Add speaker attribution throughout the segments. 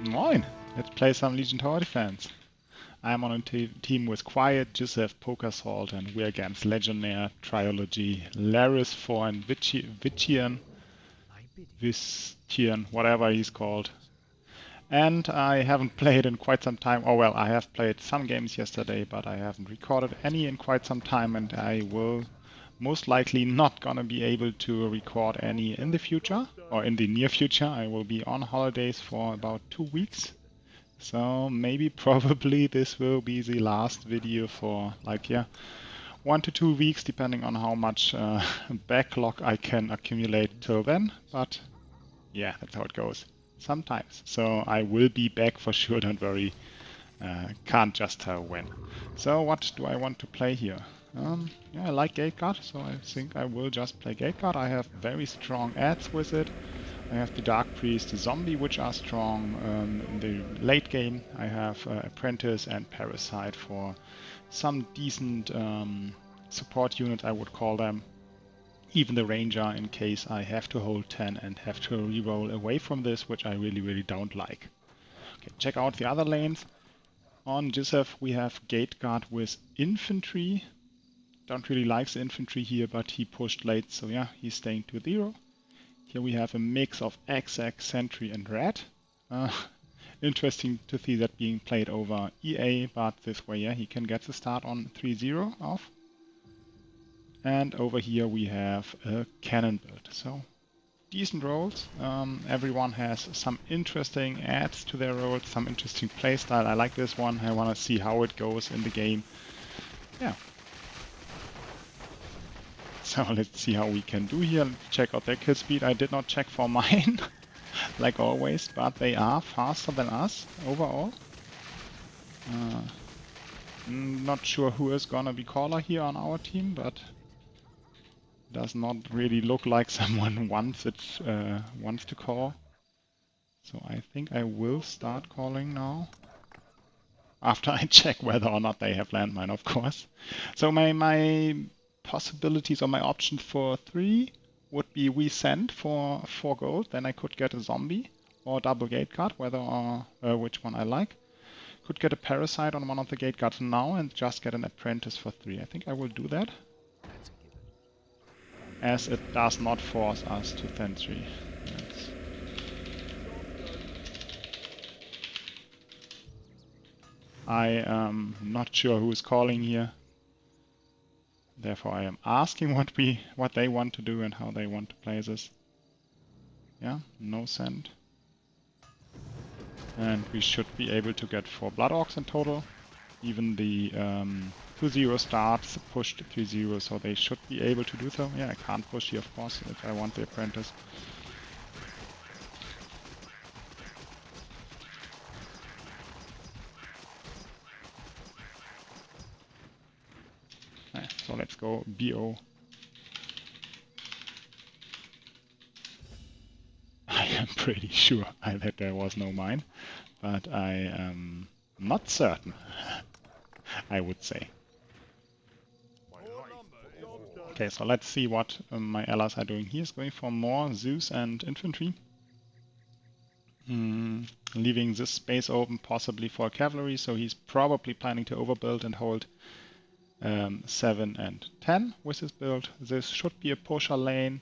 Speaker 1: Moin! Let's play some Legion Tower Defense. I'm on a team with Quiet, Joseph, Poker Salt, and we're against Legionnaire, Trilogy, Laris 4, and Vistian, whatever he's called. And I haven't played in quite some time. Oh well, I have played some games yesterday, but I haven't recorded any in quite some time, and I will most likely not gonna be able to record any in the future, or in the near future. I will be on holidays for about 2 weeks. So maybe probably this will be the last video for like 1 to 2 weeks, depending on how much backlog I can accumulate till then. But yeah, that's how it goes sometimes. So I will be back for sure, don't worry. Can't just tell when. So what do I want to play here? Yeah, I like Gateguard, so I think I will just play Gateguard. I have very strong adds with it. I have the Dark Priest, the Zombie, which are strong. In the late game, I have Apprentice and Parasite for some decent support unit, I would call them. Even the Ranger, in case I have to hold 10 and have to reroll away from this, which I really don't like. Okay, check out the other lanes. On Joseph, we have Gateguard with Infantry. Don't really like the Infantry here, but he pushed late, so yeah, he's staying to 0. Here we have a mix of Exec, Sentry, and Red. Interesting to see that being played over EA, but this way, yeah, he can get the start on 3-0 off. And over here we have a cannon build. So decent rolls. Everyone has some interesting adds to their rolls, some interesting playstyle. I like this one. I want to see how it goes in the game. Yeah. So let's see how we can do here. Let's check out their kill speed. I did not check for mine, like always, but they are faster than us overall. Not sure who is gonna be caller here on our team, but does not really look like someone wants to call. So I think I will start calling now. After I check whether or not they have landmine, of course. So my possibilities or my option for 3 would be we send for 4 gold, then I could get a zombie or double gate guard, whether or which one I like. Could get a parasite on one of the gate guards now and just get an apprentice for 3. I think I will do that, as it does not force us to then 3. I am not sure who is calling here. Therefore, I am asking what they want to do and how they want to play this. Yeah, no send. And we should be able to get 4 Blood Orcs in total. Even the 2-0 starts pushed 3-0, so they should be able to do so. Yeah, I can't push here, of course, if I want the apprentice. So let's go BO. I am pretty sure that there was no mine, but I am not certain, I would say. Okay, so let's see what my allies are doing. He is going for more Zeus and infantry. Leaving this space open possibly for cavalry, so he's probably planning to overbuild and hold 7 and 10 with his build. This should be a pusher lane.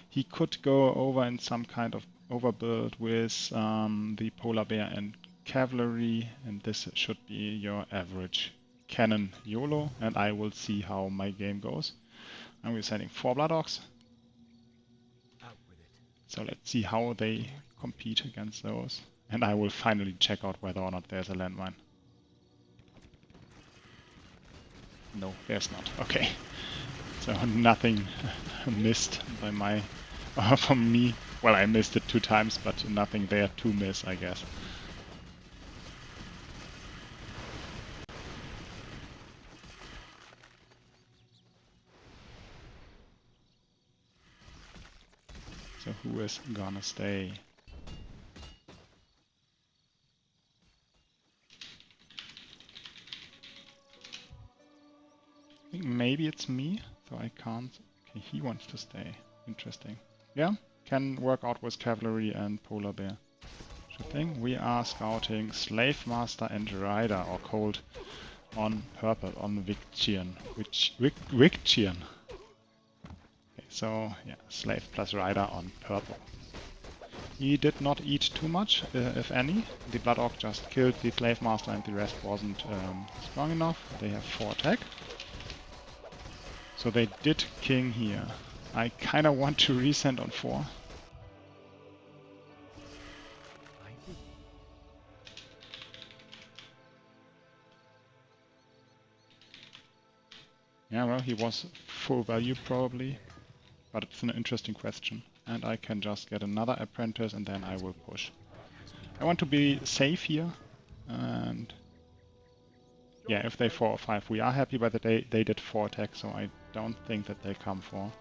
Speaker 1: He could go over in some kind of overbuild with the polar bear and cavalry, and this should be your average cannon YOLO, and I will see how my game goes. And we're sending 4 Blood Orcs. So let's see how they compete against those. And I will finally check out whether or not there's a landmine. No, there's not. Okay. So nothing missed by my from me. Well, I missed it 2 times, but nothing there to miss, I guess. So who is gonna stay? I think maybe it's me, so I can't. Okay, he wants to stay. Interesting. Yeah, can work out with cavalry and polar bear. Good thing. We are scouting Slave Master and Rider, or Colt, on purple, on Vicchian. Vicchian. Okay, so, yeah, Slave plus Rider on purple. He did not eat too much, if any. The Blood Orc just killed the Slave Master and the rest wasn't strong enough. They have 4 attack. So they did king here. I kinda want to resend on 4. Yeah, well, he was full value probably, but it's an interesting question. And I can just get another apprentice and then I will push. I want to be safe here, and yeah, if they 4 or 5, we are happy, but they did 4 attack, so I don't think that they come 4.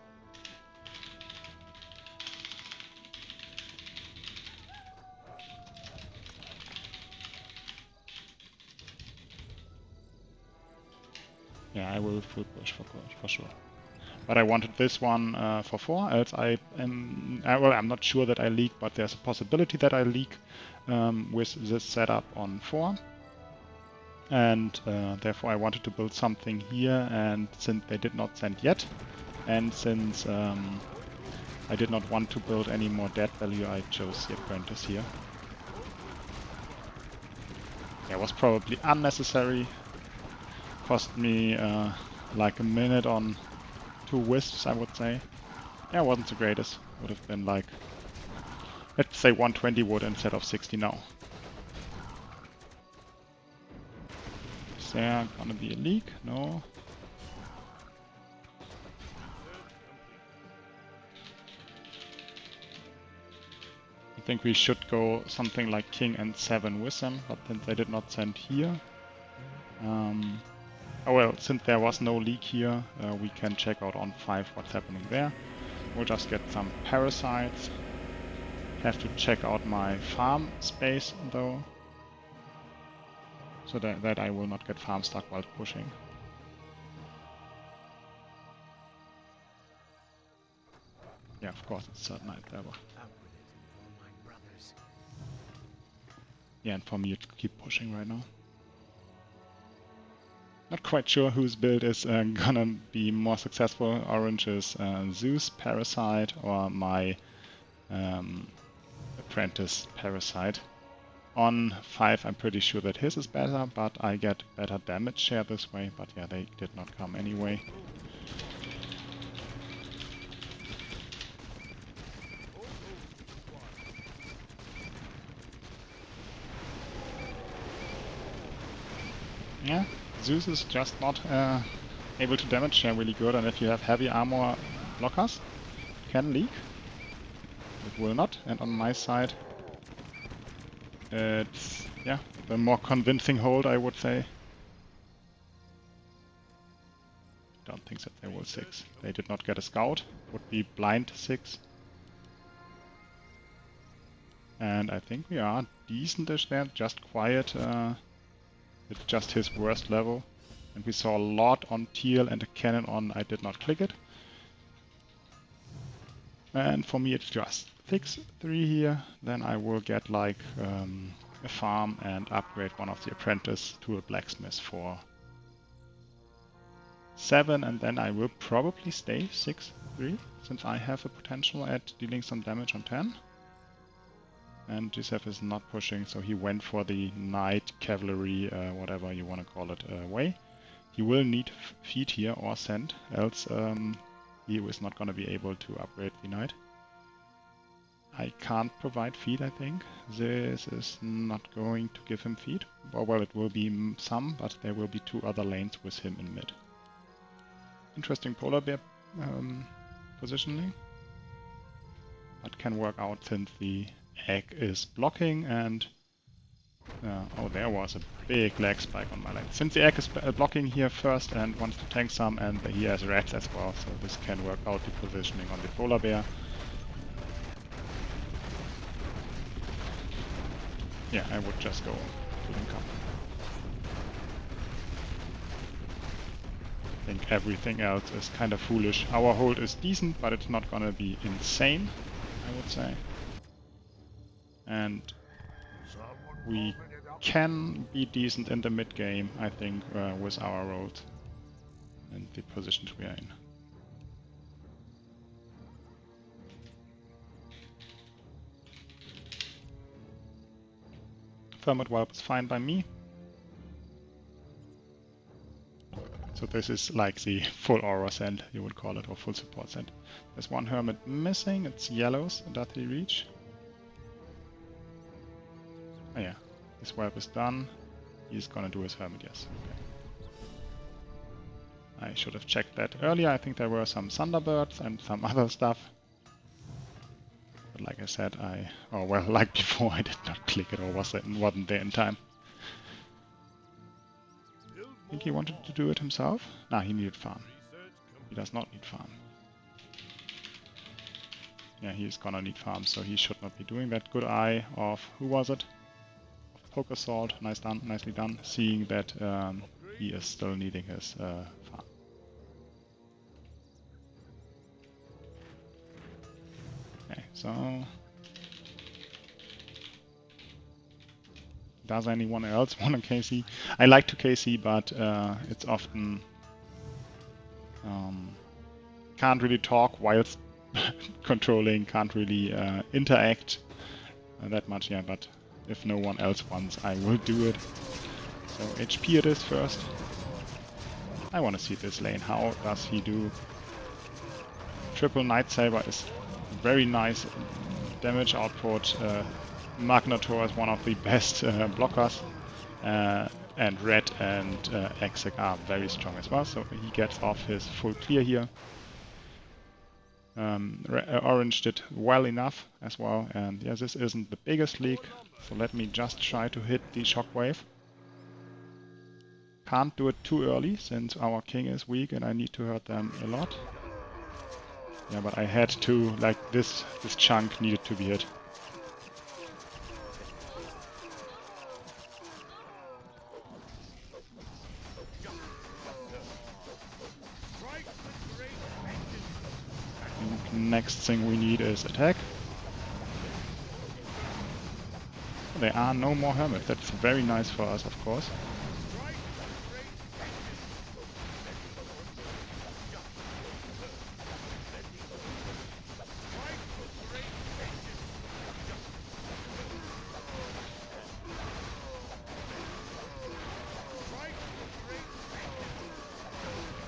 Speaker 1: Yeah, I will full push for sure. But I wanted this one for 4, else I am... well, I'm not sure that I leak, but there's a possibility that I leak with this setup on 4. And therefore I wanted to build something here, and since they did not send yet, and since I did not want to build any more dead value, I chose the apprentice here. Yeah, it was probably unnecessary. Cost me like a minute on 2 wisps, I would say. Yeah, it wasn't the greatest. Would have been like, let's say 120 wood instead of 60 now. Is there gonna be a leak? No. I think we should go something like king and 7 with them, but then they did not send here. Oh well, since there was no leak here, we can check out on 5 what's happening there. We'll just get some parasites. Have to check out my farm space though, so that I will not get farm stuck while pushing. Yeah, of course it's third night level. Yeah, and for me to keep pushing right now. Not quite sure whose build is gonna be more successful. Orange is Zeus Parasite or my Apprentice Parasite. On 5 I'm pretty sure that his is better, but I get better damage share this way, but yeah, they did not come anyway. Yeah, Zeus is just not able to damage share really good, and if you have heavy armor blockers, it can leak. It will not, and on my side it's, yeah, the more convincing hold, I would say. Don't think that they will 6. They did not get a scout, would be blind 6. And I think we are decentish there, just quiet. It's just his worst level. And we saw a lot on teal and a cannon on, I did not click it. And for me it's just fix 3 here, then I will get like a farm and upgrade one of the apprentice to a blacksmith for 7, and then I will probably stay 6-3, since I have a potential at dealing some damage on 10. And Gisef is not pushing, so he went for the knight, cavalry, whatever you want to call it, way. He will need feet here or send, else he is not going to be able to upgrade the knight. I can't provide feed, I think. This is not going to give him feed. Well, it will be some, but there will be 2 other lanes with him in mid. Interesting polar bear positioning. That can work out since the egg is blocking, and oh, there was a big lag spike on my lane. Since the egg is blocking here first and wants to tank some, and he has rats as well, so this can work out the positioning on the polar bear. Yeah, I would just go to link up. I think everything else is kind of foolish. Our hold is decent, but it's not gonna be insane, I would say. And we can be decent in the mid game, I think, with our roles and the positions we are in. Thermite Warp is fine by me. So this is like the full aura send, you would call it, or full support send. There's one Hermit missing, it's yellows. Does he reach? Oh yeah, his warp is done. He's gonna do his Hermit, yes. Okay. I should have checked that earlier. I think there were some Thunderbirds and some other stuff. But like I said, like before, I did not click it or wasn't there in time. I think he wanted to do it himself. Nah, he needed farm. He does not need farm. Yeah, he's gonna need farm, so he should not be doing that. Good eye of, who was it? Of Poke Assault, nicely done. Seeing that he is still needing his farm. Okay, so... Does anyone else want a KC? I like to KC, but it's often... can't really talk whilst controlling, can't really interact that much, yeah, but if no one else wants, I will do it. So HP it is first. I want to see this lane. How does he do? Triple Night Saber is very nice damage output. Magnator is one of the best blockers. And Red and Exec are very strong as well, so he gets off his full clear here. Orange did well enough as well, and yeah, this isn't the biggest leak, so let me just try to hit the shockwave. Can't do it too early, since our king is weak and I need to hurt them a lot. Yeah, but I had to, like, this chunk needed to be hit. Next thing we need is attack. There are no more hermits. That's very nice for us, of course.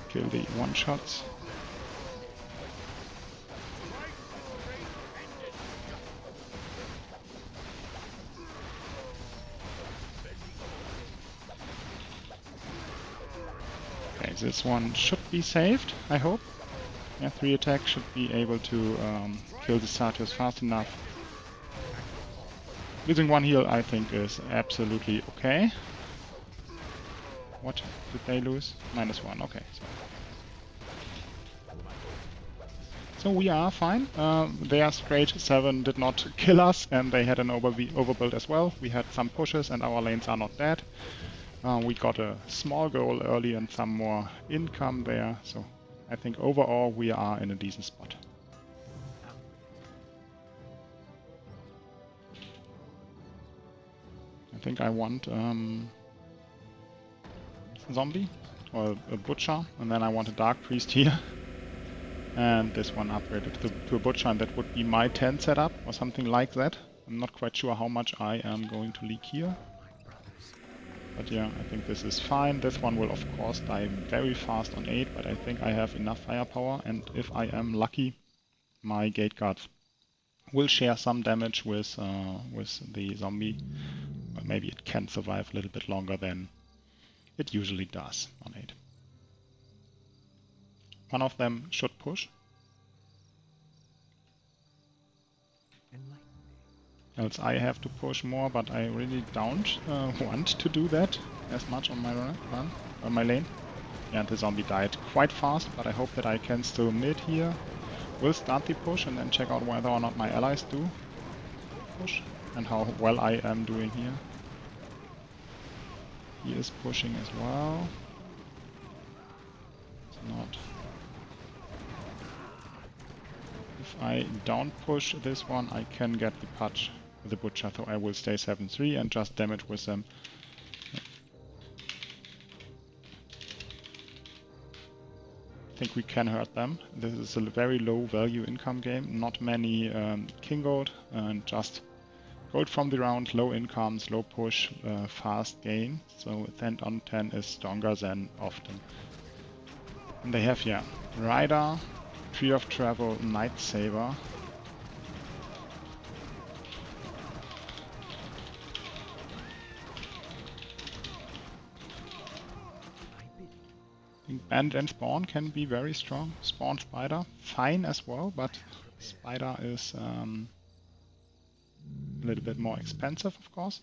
Speaker 1: Kill the one-shots. Okay, this one should be saved, I hope. Yeah, 3 attacks should be able to kill the Satyrs fast enough. Losing 1 heal, I think, is absolutely okay. What did they lose? -1, okay. So we are fine. Their Straight 7 did not kill us, and they had an overbuild as well. We had some pushes, and our lanes are not dead. We got a small goal early and some more income there, so I think overall we are in a decent spot. I think I want zombie or a butcher, and then I want a dark priest here. And this one upgraded to a butcher, and that would be my 10 setup or something like that. I'm not quite sure how much I am going to leak here. But yeah, I think this is fine. This one will of course die very fast on 8, but I think I have enough firepower, and if I am lucky, my gate guards will share some damage with the zombie. But maybe it can survive a little bit longer than it usually does on 8. One of them should push. Else I have to push more, but I really don't want to do that as much on my on my lane. Yeah, the zombie died quite fast, but I hope that I can still mid here. We'll start the push and then check out whether or not my allies do push and how well I am doing here. He is pushing as well. It's not. If I don't push this one, I can get the patch with the Butcher, so I will stay 7-3 and just damage with them. I think we can hurt them. This is a very low value income game, not many king gold, and just gold from the round, low incomes, low push, fast gain, so 10 on 10 is stronger than often. And they have, yeah, Rider, Tree of Travel, Night Saber. I think Bandit and Spawn can be very strong. Spawn Spider, fine as well, but Spider is a little bit more expensive, of course.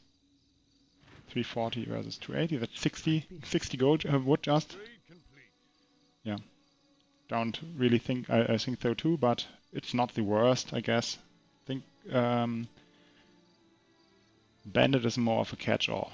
Speaker 1: 340 versus 280, that's 60 gold would just. Yeah, don't really think, I think so too, but it's not the worst, I guess. I think Bandit is more of a catch-all.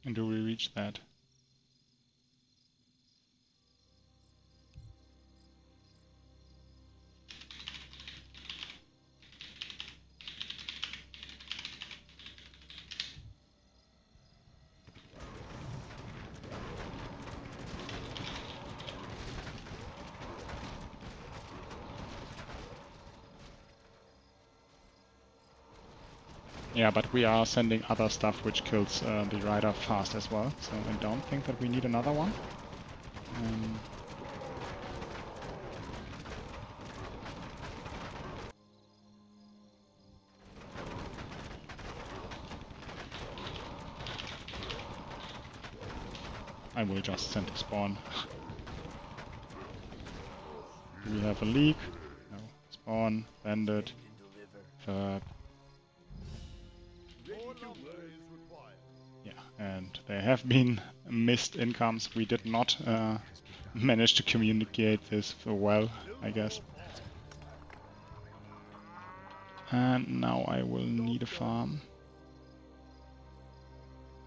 Speaker 1: And do we reach that? Yeah, but we are sending other stuff which kills the rider fast as well, so I don't think that we need another one. I will just send to spawn. Do we have a leak? No. Spawn, bandit, verb. Yeah, and there have been missed incomes. We did not manage to communicate this well, I guess. And now I will need a farm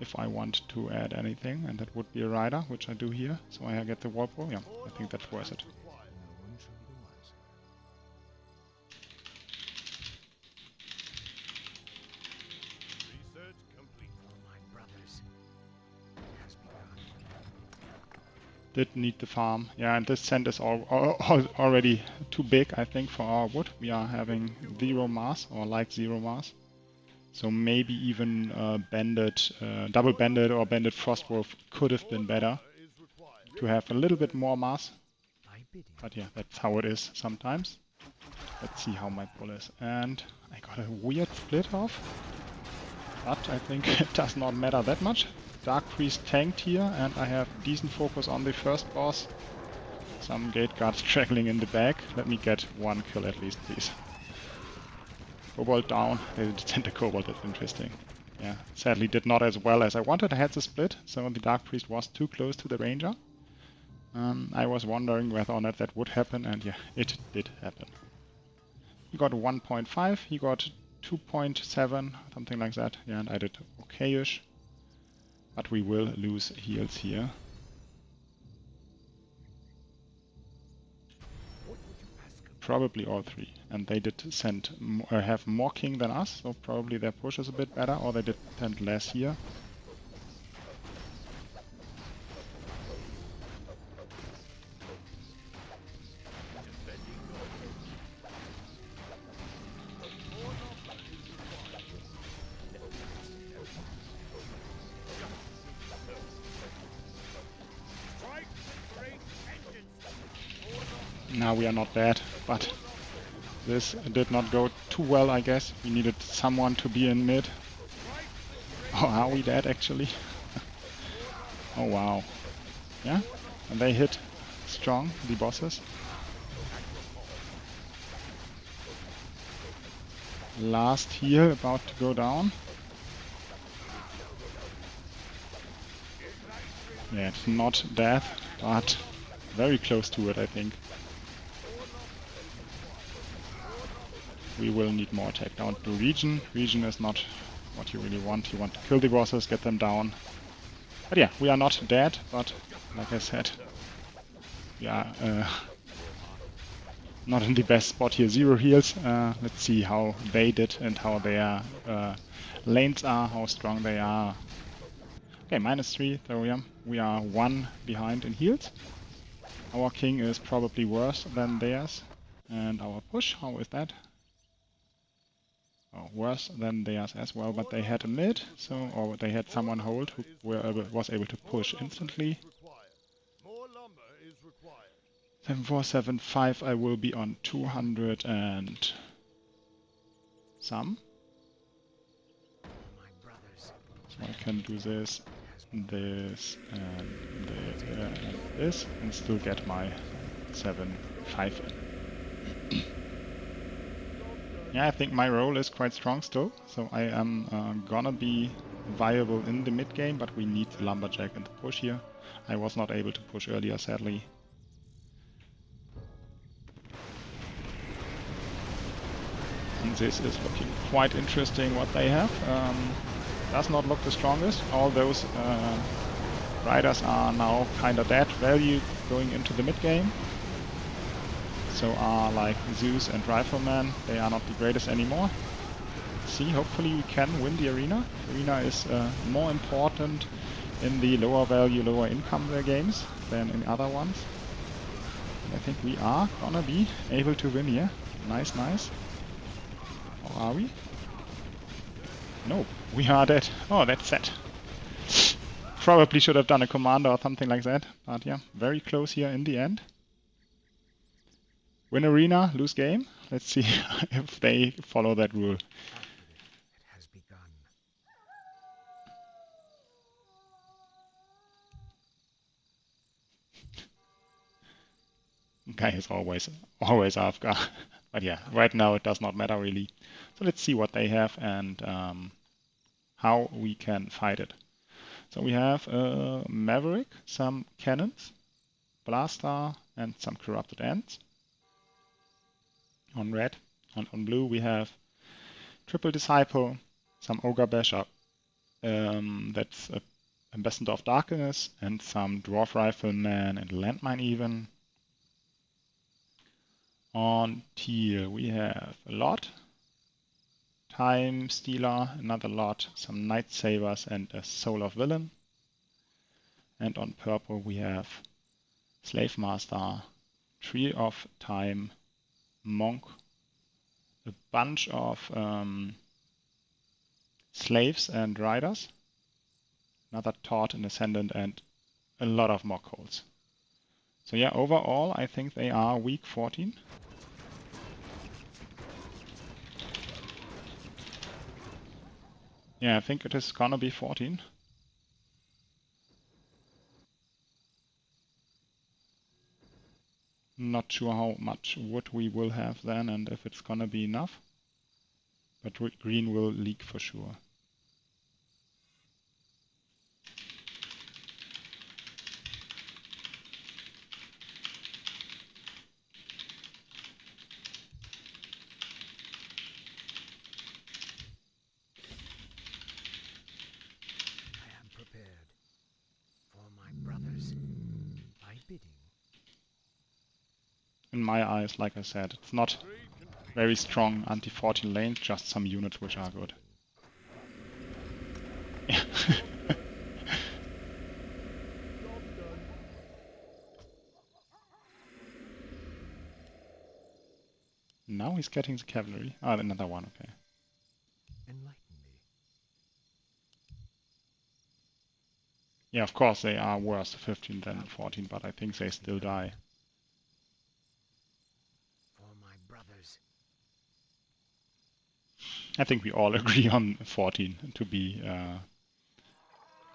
Speaker 1: if I want to add anything, and that would be a rider, which I do here, so I get the whirlpool. Yeah, I think that's worth it. Did need the farm. Yeah, and this sand is already too big, I think, for our wood. We are having 0 mass, or like 0 mass. So maybe even bandit, double bandit or bandit frostwolf could have been better to have a little bit more mass. But yeah, that's how it is sometimes. Let's see how my pull is. And I got a weird split off, but I think it does not matter that much. Dark Priest tanked here, and I have decent focus on the first boss. Some gate guards straggling in the back. Let me get 1 kill at least, please. Kobold down. They did send the Kobold, that's interesting. Yeah, sadly did not as well as I wanted. I had the split, so the Dark Priest was too close to the Ranger. I was wondering whether or not that would happen, and yeah, it did happen. He got 1.5, he got 2.7, something like that. Yeah, and I did okay-ish. But we will lose heals here. Probably all 3. And they did send have more king than us, so probably their push is a bit better, or they did send less here. Now we are not bad, but this did not go too well, I guess. We needed someone to be in mid. Oh, are we dead actually? Oh wow. Yeah, and they hit strong, the bosses. Last heal about to go down. Yeah, it's not death, but very close to it, I think. we will need more attack. Don't do region. Region is not what you really want. You want to kill the bosses, get them down. But yeah, we are not dead, but like I said, we are not in the best spot here. 0 heals. Let's see how they did and how their lanes are, how strong they are. Okay, -3 thorium. We are 1 behind in heals. Our king is probably worse than theirs. And our push, how is that? Oh, worse than theirs as well, but they had a mid, so or they had someone hold who was able to push instantly. 7475, I will be on 200 and some. So I can do this, this, and this, and still get my 7.5 in. Yeah, I think my role is quite strong still, so I am gonna be viable in the mid game, but we need the lumberjack and the push here. I was not able to push earlier, sadly. And this is looking quite interesting what they have. Does not look the strongest. All those riders are now kinda dead. Value going into the mid game. So are like Zeus and Rifleman. They are not the greatest anymore. See, hopefully we can win the arena. The arena is more important in the lower value, lower income games than in other ones. And I think we are gonna be able to win here. Nice, nice. Or are we? Nope, we are dead. Oh, that's sad. Probably should have done a commander or something like that. But yeah, very close here in the end. Win arena, lose game. Let's see if they follow that rule. Guy is always AFK. But yeah, right now it does not matter really. So let's see what they have and how we can fight it. So we have Maverick, some cannons, Blaster, and some corrupted ants. On red. On blue we have Triple Disciple, some Ogre Basher, that's a Ambassador of Darkness, and some Dwarf Rifleman and Landmine even. On teal we have a lot, Time Stealer, another lot, some Night Sabers and a Soul of Villain. And on purple we have Slave Master, Tree of Time, Monk, a bunch of slaves and riders, another Taut and Ascendant, and a lot of mock holes. So yeah, overall I think they are weak 14. Yeah, I think it is gonna be 14. Not sure how much wood we will have then and if it's gonna be enough. But green will leak for sure. In my eyes, like I said, it's not very strong anti-14 lanes, just some units which are good. Now he's getting the cavalry. Ah, another one, okay. Yeah, of course they are worse 15 than 14, but I think they still die. I think we all agree on 14 to be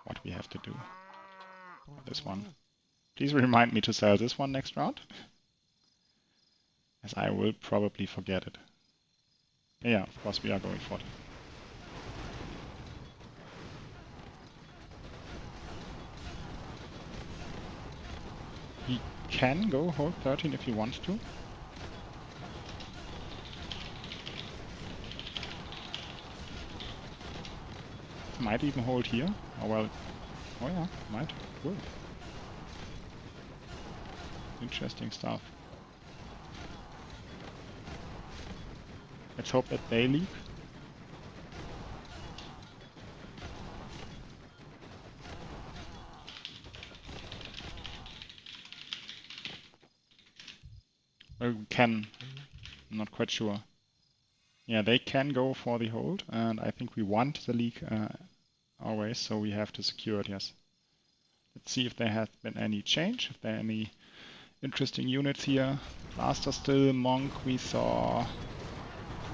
Speaker 1: what we have to do. This one. Please remind me to sell this one next round, as I will probably forget it. Yeah, of course we are going 14. He can go hold 13 if he wants to. might even hold here. Oh well, oh yeah, might, will. Interesting stuff. Let's hope that they leap. Well, we can, I'm not quite sure. Yeah, they can go for the hold, and I think we want the leak always, so we have to secure it, yes. Let's see if there has been any change, if there are any interesting units here. Blaster still, Monk we saw.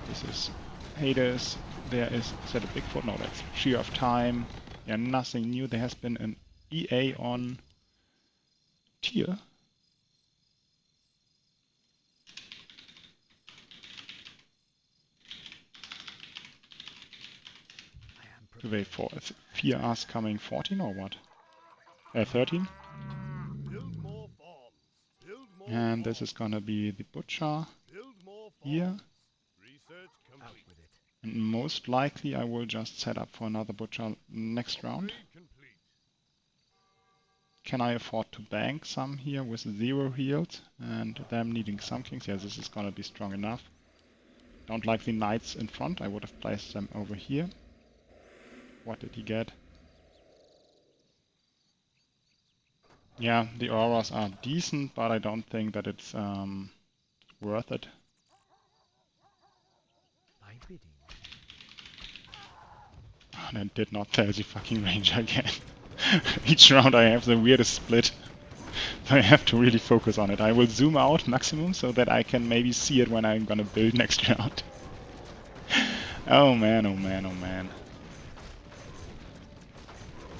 Speaker 1: This is Hades. There is that a Bigfoot? No, that's Shear of Time. Yeah, nothing new. There has been an EA on Tier. Do they fear us coming 14 or what? 13? And this is gonna be the Butcher here. And most likely I will just set up for another Butcher next round. Can I afford to bank some here with 0 healed and them needing some kings? Yeah, this is gonna be strong enough. Don't like the knights in front. I would have placed them over here. What did he get? Yeah, the auras are decent, but I don't think that it's worth it. And I did not tell the fucking ranger again. Each round I have the weirdest split. I have to really focus on it. I will zoom out maximum so that I can maybe see it when I'm gonna build next round. Oh man, oh man, oh man.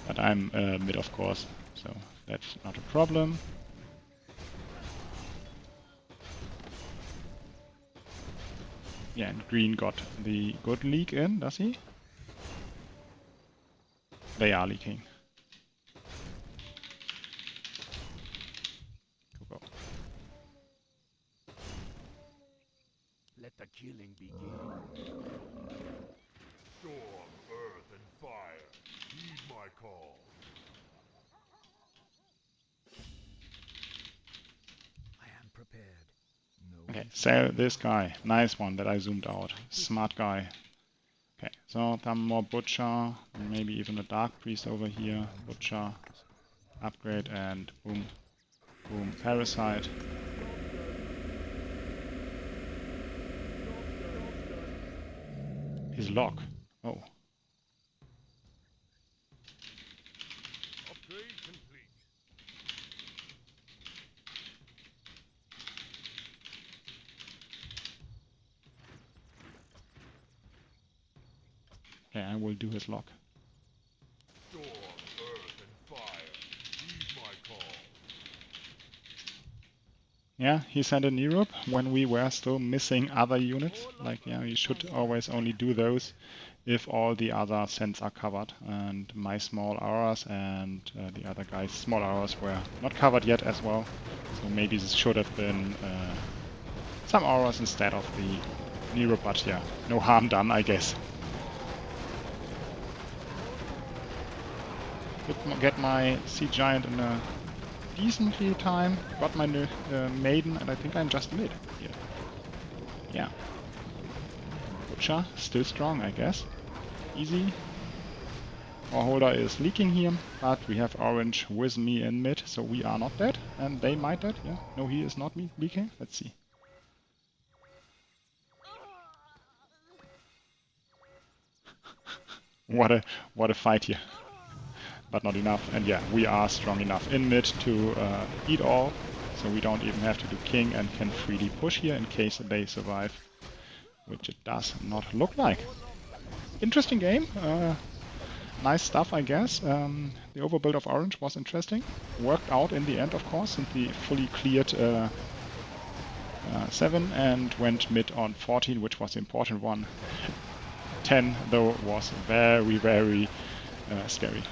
Speaker 1: But I'm mid, of course, so that's not a problem. Yeah, and green got the good leak in, does he? They are leaking. Go, go.
Speaker 2: Let the killing begin. Storm, earth, and fire, heed my call. I am prepared. No.
Speaker 1: Okay, so this guy, nice one that I zoomed out. Smart guy. Okay, so some more Butcher, maybe even a Dark Priest over here. Butcher, upgrade, and boom, boom, Parasite. His lock. Oh.
Speaker 2: Upgrade complete.
Speaker 1: Okay, I will do his lock.
Speaker 2: Storm, earth, and fire, heed my call.
Speaker 1: Yeah, he sent in Europe when we were still missing other units. Like, yeah, you should always only do those if all the other sends are covered. And my small auras and the other guy's small auras were not covered yet as well. So maybe this should have been some auras instead of the Europe, but yeah, no harm done, I guess. Get my Sea Giant in a decently time, got my Maiden, and I think I'm just mid here. Yeah. Butcher, still strong, I guess. Easy. Our holder is leaking here, but we have orange with me in mid, so we are not dead, and they might dead. Yeah. No, he is not leaking. Let's see. What a fight here. But not enough. And yeah, we are strong enough in mid to eat all, so we don't even have to do king and can freely push here in case they survive, which it does not look like. Interesting game. Nice stuff, I guess. The overbuild of orange was interesting. Worked out in the end, of course, since we fully cleared 7 and went mid on 14, which was the important one. 10, though, was very, very scary.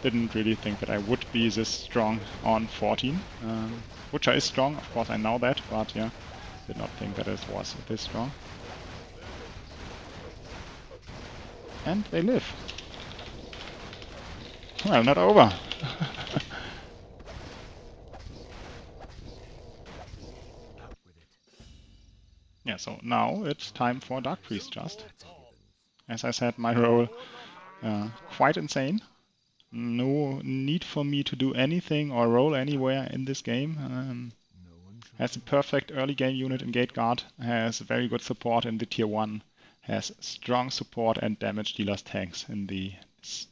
Speaker 1: didn't really think that I would be this strong on 14. Butcher is strong, of course I know that, but yeah, did not think that it was this strong. And they live. Well, not over. Yeah, so now it's time for Dark Priest just. As I said, my role quite insane. No need for me to do anything or roll anywhere in this game. Has a perfect early game unit in Gate Guard, has very good support in the tier 1, has strong support and damage dealers tanks in the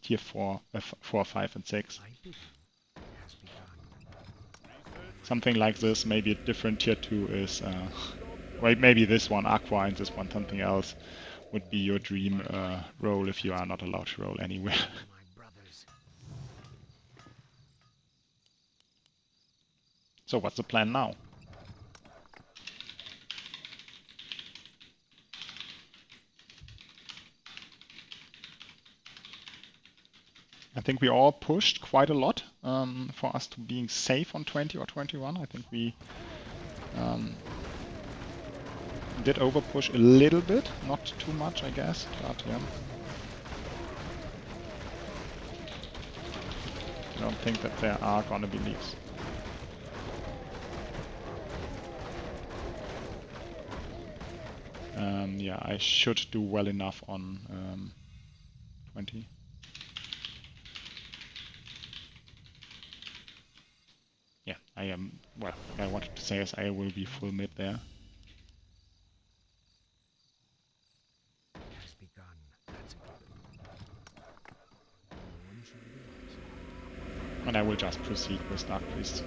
Speaker 1: tier 4, 4, 5 and 6. Something like this, maybe a different tier 2 is, maybe this one Aqua and this one something else would be your dream role if you are not allowed to roll anywhere. So what's the plan now? I think we all pushed quite a lot for us to being safe on 20 or 21. I think we did over push a little bit, not too much I guess, but yeah. I don't think that there are gonna be leaks. Yeah, I should do well enough on 20. Yeah, I am. What I wanted to say is I will be full mid there. And I will just proceed with Dark Priest.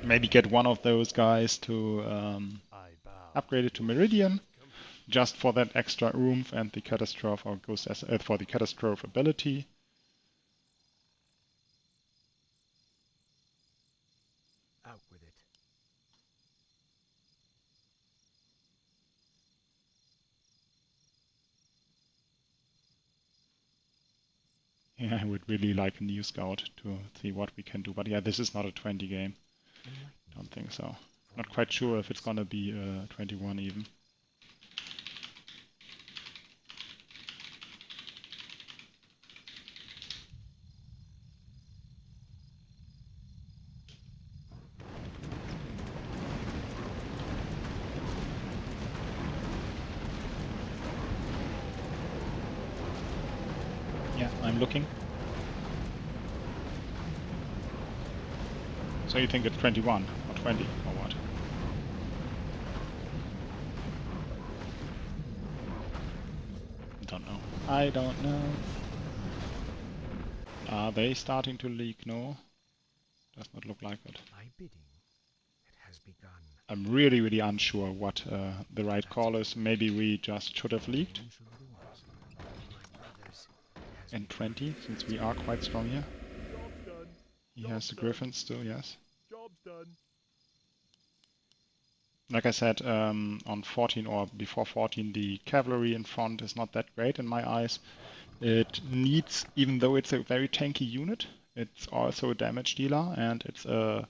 Speaker 1: Maybe get one of those guys to upgrade it to Meridian, just for that extra oomph and the catastrophe, or goes as for the catastrophe ability.
Speaker 3: Out with it.
Speaker 1: Yeah, I would really like a new scout to see what we can do. But yeah, this is not a 20 game. Don't think so. Not quite sure if it's gonna be 21 even. Yeah, I'm looking. So you think it's 21 or 20 or what? Don't know. I don't know. Are they starting to leak? No. Does not look like it.
Speaker 3: My bidding, it has begun.
Speaker 1: I'm really, really unsure what the right call is. Maybe we just should have leaked in 20, since we are quite strong here.
Speaker 2: Job's done.
Speaker 1: He has the Griffins still, yes.
Speaker 2: Job's done.
Speaker 1: Like I said, on 14 or before 14, the cavalry in front is not that great in my eyes. It needs, even though it's a very tanky unit, it's also a damage dealer, and it's a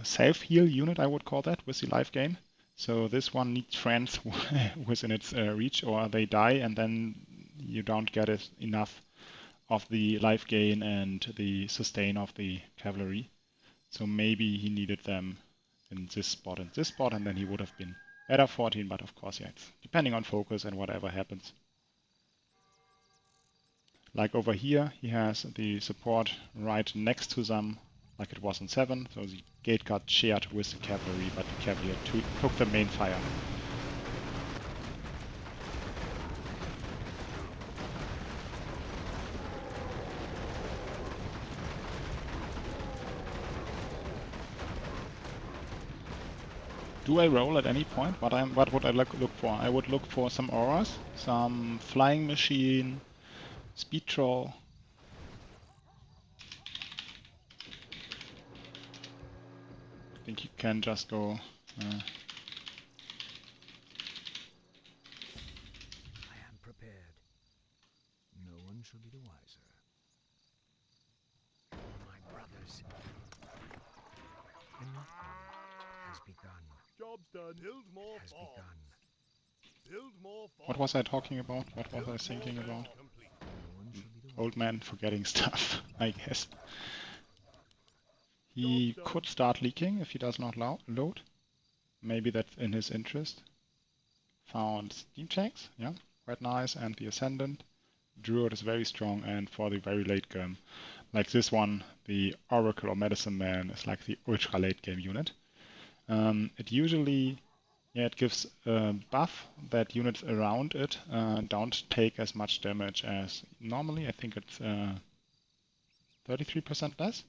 Speaker 1: self-heal unit, I would call that, with the life gain. So this one needs friends within its reach, or they die, and then you don't get enough of the life gain and the sustain of the cavalry. So maybe he needed them in this spot and this spot, and then he would have been better 14, but of course, yeah, it's depending on focus and whatever happens. Like over here, he has the support right next to them, like it was in 7, so the gate got shared with the cavalry, but the cavalry took the main fire. Do I roll at any point? What would I look for? I would look for some auras, some flying machine, speed troll. I think you can just go.
Speaker 3: I am prepared. No one shall be the wiser. brothers. Enlighten me. It has begun.
Speaker 2: Job's done. Build more
Speaker 3: It has
Speaker 2: farms.
Speaker 3: begun.
Speaker 2: Build more farms.
Speaker 1: What was I talking about? What was I
Speaker 2: Build
Speaker 1: thinking
Speaker 2: more
Speaker 1: about?
Speaker 2: farms. Complete.
Speaker 3: No one shall be the
Speaker 1: Old
Speaker 3: wiser.
Speaker 1: man forgetting stuff, I guess.
Speaker 2: Job's
Speaker 1: He
Speaker 2: done.
Speaker 1: could start leaking if he does not load. Maybe that's in his interest. Found steam tanks, yeah, quite nice, and the Ascendant. Druid is very strong, and for the very late game, like this one, the Oracle or Medicine Man is like the ultra late game unit. It usually, yeah, it gives a buff that units around it don't take as much damage as normally. I think it's 33% less.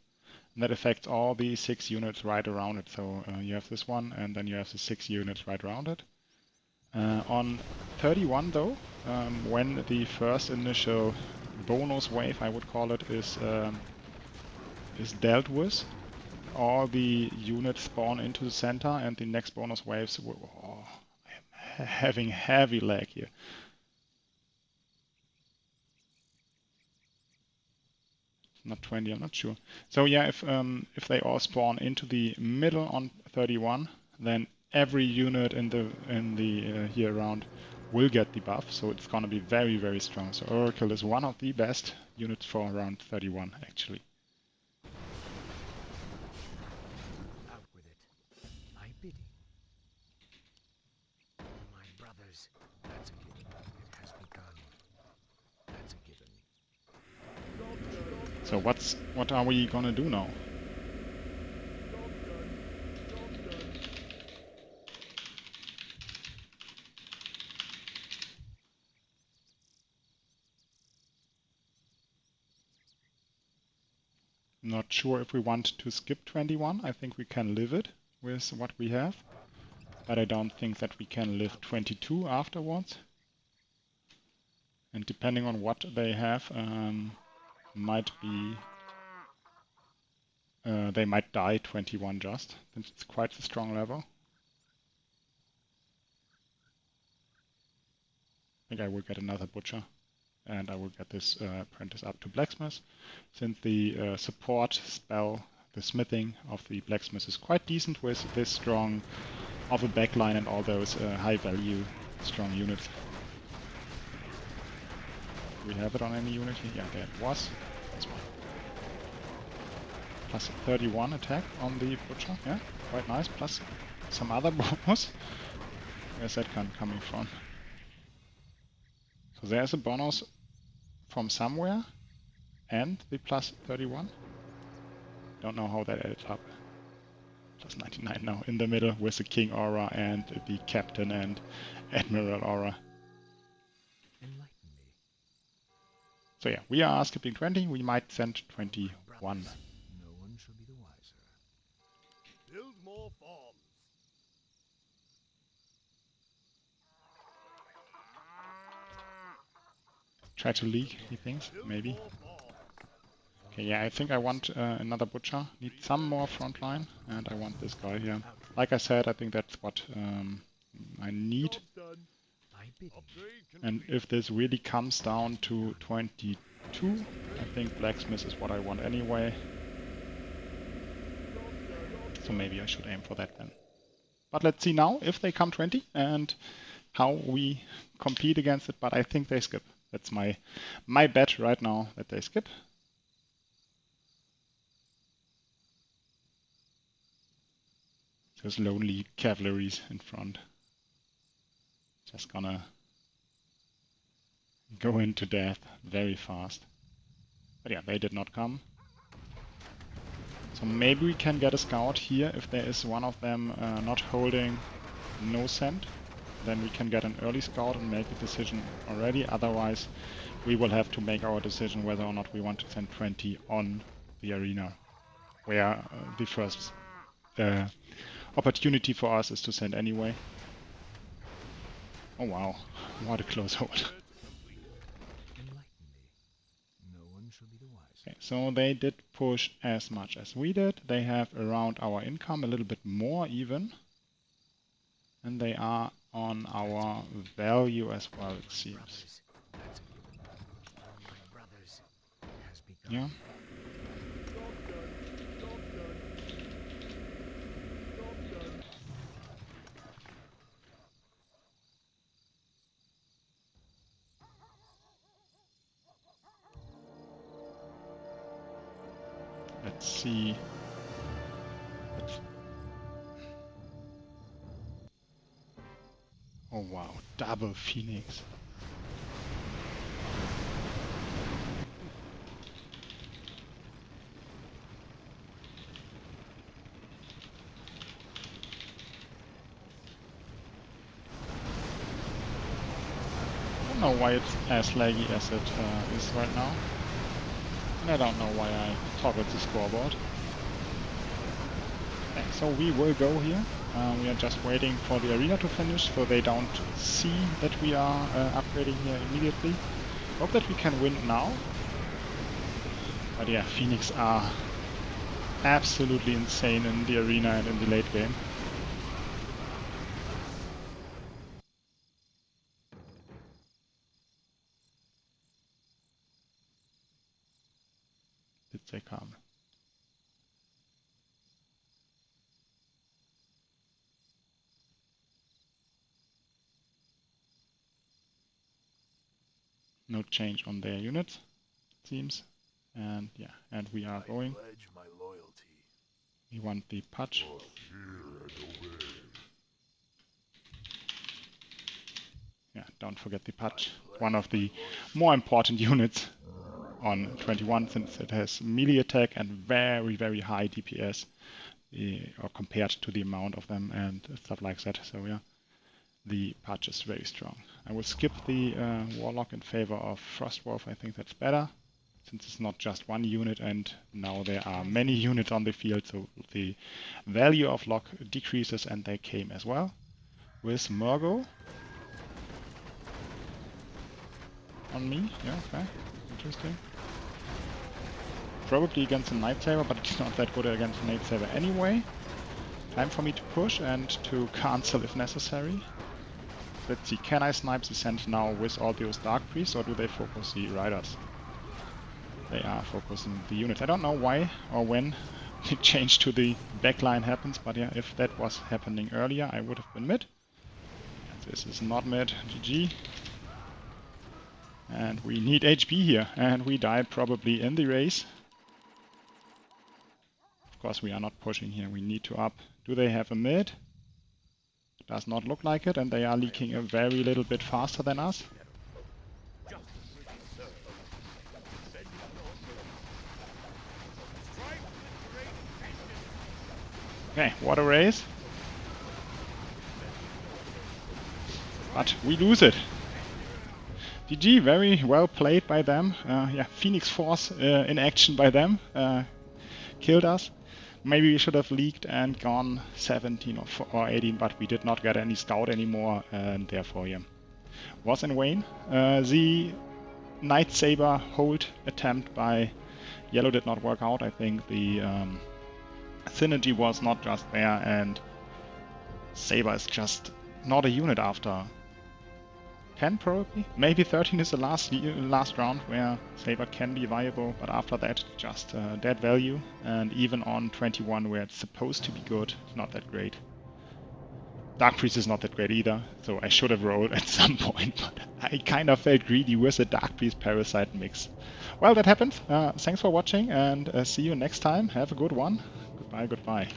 Speaker 1: And that affects all the 6 units right around it. So you have this one, and then you have the 6 units right around it. On 31 though, when the first initial bonus wave, I would call it, is dealt with, all the units spawn into the center, and the next bonus waves will, oh, I'm having heavy lag here. Not 20, I'm not sure. So yeah, if they all spawn into the middle on 31, then every unit in the here around will get the buff. So it's gonna be very, very strong. So Oracle is one of the best units for around 31 actually.
Speaker 3: Out with it. My bidding. My brothers. That's a given. It has begun. That's a given.
Speaker 1: So what are we gonna do now?
Speaker 2: Job's done. Job's done.
Speaker 1: Not sure if we want to skip 21. I think we can live it with what we have, but I don't think that we can live 22 afterwards. And depending on what they have, might be they might die 21 just. It's quite a strong level. I think I will get another butcher, and I will get this apprentice up to blacksmith, since the support spell, the smithing of the blacksmith, is quite decent with this strong of a backline and all those high value strong units. Do we have it on any unit here? Yeah, there it was. This one. Plus 31 attack on the butcher. Yeah, quite nice. Plus some other bonus. Where's that coming from? So there's a bonus from somewhere, and the plus 31. Don't know how that added up. Plus 99 now in the middle with the King aura and the Captain and Admiral aura.
Speaker 3: Enlighten me.
Speaker 1: So yeah, we are skipping 20. We might send
Speaker 3: My
Speaker 1: 21.
Speaker 3: brothers. No one shall be the wiser.
Speaker 2: Build more farms.
Speaker 1: Try to leak, he thinks,
Speaker 2: Build
Speaker 1: maybe.
Speaker 2: more farms.
Speaker 1: Okay, yeah, I think I want another butcher. Need some more frontline, and I want this guy here. Like I said, I think that's what I need.
Speaker 2: Job's done.
Speaker 3: My bidding.
Speaker 2: Upgrade
Speaker 1: And
Speaker 2: complete.
Speaker 1: if this really comes down to 22, I think blacksmith is what I want anyway.
Speaker 2: Job's done.
Speaker 1: So maybe I should aim for that then. But let's see now if they come 20 and how we compete against it. But I think they skip. That's my bet right now, that they skip. Those lonely cavalries in front. Just gonna go into death very fast. But yeah, they did not come. So maybe we can get a scout here if there is one of them not holding no scent. Then we can get an early scout and make a decision already. Otherwise, we will have to make our decision whether or not we want to send 20 on the arena, where the first opportunity for us is to send anyway. Oh wow, what a close hold.
Speaker 2: Upgrade complete.
Speaker 3: Enlighten me. No one shall be the wiser.
Speaker 1: Okay, so they did push as much as we did. They have around our income, a little bit more even. And they are on our value as well, it seems.
Speaker 3: Brothers. That's a given. For my brothers. It has begun.
Speaker 1: Yeah.
Speaker 2: Job's done.
Speaker 1: Let's see. Oh wow, double Phoenix. I don't know why it's as laggy as it is right now. And I don't know why I toggled the scoreboard. Okay, so we will go here. We are just waiting for the arena to finish so they don't see that we are upgrading here immediately. Hope that we can win now. But yeah, Phoenix are absolutely insane in the arena and in the late game. Did they come? No change on their units, it seems. And yeah, and we are going.
Speaker 3: Pledge my loyalty.
Speaker 1: We want the patch. Yeah, don't forget the patch. One of the more important units on 21 since it has melee attack and very, very high DPS or compared to the amount of them and stuff like that. So yeah, the patch is very strong. I will skip the Warlock in favor of Frostwolf. I think that's better since it's not just one unit and now there are many units on the field, so the value of lock decreases, and they came as well with Murgo on me. Yeah, okay, interesting. Probably against a Night Saber, but it's not that good against a Night Saber anyway. Time for me to push and to cancel if necessary. Let's see, can I snipe the Sand now with all those Dark Priests, or do they focus the Riders? They are focusing the units. I don't know why or when the change to the backline happens, but yeah, if that was happening earlier, I would have been mid. This is not mid. GG. And we need HP here, and we die probably in the race. Of course, we are not pushing here. We need to up. Do they have a mid? Does not look like it, and they are leaking a very little bit faster than us. Okay, what a race. But we lose it. GG, very well played by them. Yeah, Phoenix Force in action by them. Killed us. Maybe we should have leaked and gone 17 or 18, but we did not get any scout anymore, and therefore, yeah, was in vain. The Night Saber hold attempt by Yellow did not work out. I think the synergy was not just there, and Saber is just not a unit after 10 probably. Maybe 13 is the last round where Saber can be viable, but after that just dead value, and even on 21 where it's supposed to be good, it's not that great. Dark Priest is not that great either, so I should have rolled at some point, but I kind of felt greedy with the Dark Priest Parasite mix. Well, that happened. Thanks for watching, and see you next time. Have a good one. Goodbye, goodbye.